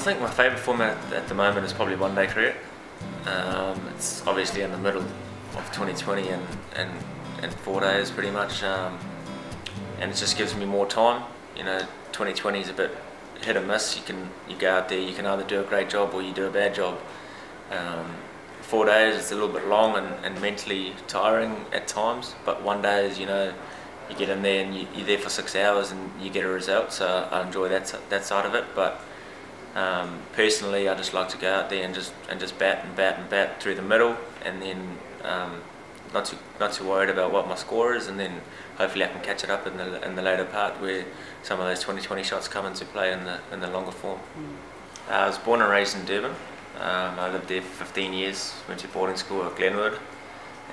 think my favourite format at the moment is probably one-day cricket. It's obviously in the middle of 2020 and 4 days pretty much, and it just gives me more time. 2020 is a bit hit and miss. You go out there, you can either do a great job or you do a bad job. 4 days is a little bit long and mentally tiring at times, but 1 day is, you get in there and you're there for 6 hours and you get a result, so I enjoy that side of it. But personally, I just like to go out there and just bat through the middle, and then not too worried about what my score is, and then hopefully I can catch it up in the later part where some of those 20-20 shots come into play in the longer form. I was born and raised in Durban. I lived there for 15 years, went to boarding school at Glenwood,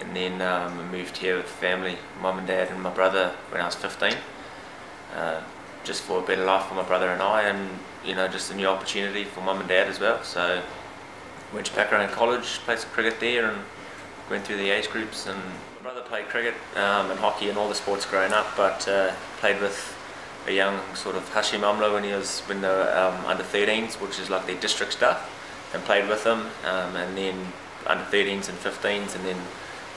and then I moved here with family, mum and dad and my brother when I was 15, just for a better life for my brother and I, and just a new opportunity for mum and dad as well. So went to Blackcaps college, played some cricket there and went through the age groups. And my brother played cricket and hockey and all the sports growing up, but played with a young sort of Hashim Amla when they were under 13s, which is like their district stuff, and played with them, and then under 13s and 15s, and then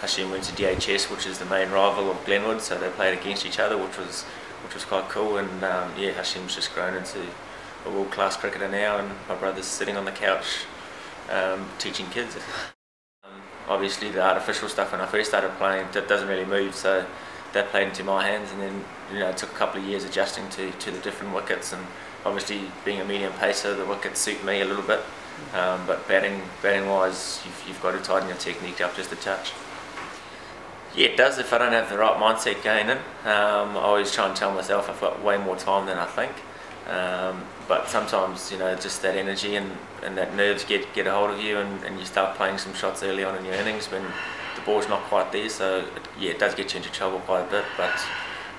Hashim went to DHS, which is the main rival of Glenwood, so they played against each other, which was quite cool. And yeah, Hashim's just grown into a world-class cricketer now, and my brother's sitting on the couch teaching kids. Obviously the artificial stuff when I first started playing, that doesn't really move, so that played into my hands, and then it took a couple of years adjusting to the different wickets, and obviously being a medium pacer, the wickets suit me a little bit, but batting wise, you've got to tighten your technique up just a touch. Yeah, it does if I don't have the right mindset going in. I always try and tell myself I've got way more time than I think, but sometimes just that energy and that nerves get a hold of you, and you start playing some shots early on in your innings when the ball's not quite there. So yeah, it does get you into trouble quite a bit, but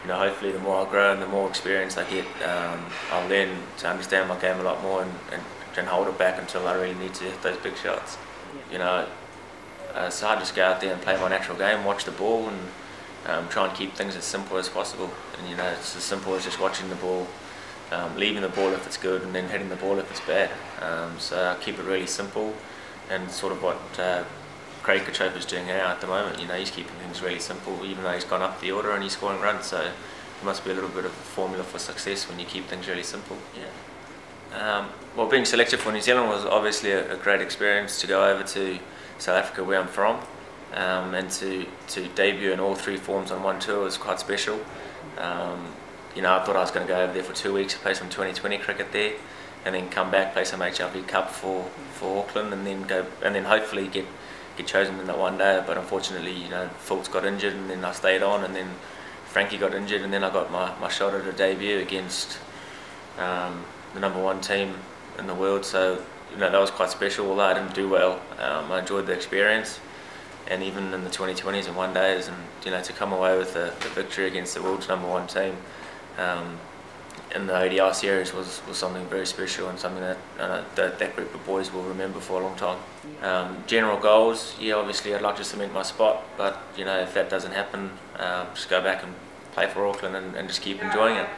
hopefully the more I grow and the more experience I get, I'll learn to understand my game a lot more and hold it back until I really need to hit those big shots. So I just go out there and play my natural game, watch the ball, and try and keep things as simple as possible. And it's as simple as just watching the ball, leaving the ball if it's good, and then hitting the ball if it's bad. So I keep it really simple, and sort of what Craig is doing now at the moment. He's keeping things really simple, even though he's gone up the order and he's scoring runs. So there must be a little bit of a formula for success when you keep things really simple. Yeah. Well, being selected for New Zealand was obviously a great experience to go over to South Africa, where I'm from, and to debut in all three forms on one tour was quite special. I thought I was going to go over there for 2 weeks to play some 20-20 cricket there, and then come back, play some HLP Cup for Auckland, and then hopefully get chosen in that one day. But unfortunately, Fultz got injured, and then I stayed on, and then Frankie got injured, and then I got my shot at a debut against the #1 team in the world. So that was quite special. Although I didn't do well, I enjoyed the experience, and even in the 20-20s and 1 days, and to come away with a victory against the world's #1 team in the ODI series was something very special, and something that group of boys will remember for a long time. General goals, yeah, obviously I'd like to cement my spot, but if that doesn't happen, just go back and play for Auckland and just keep enjoying it.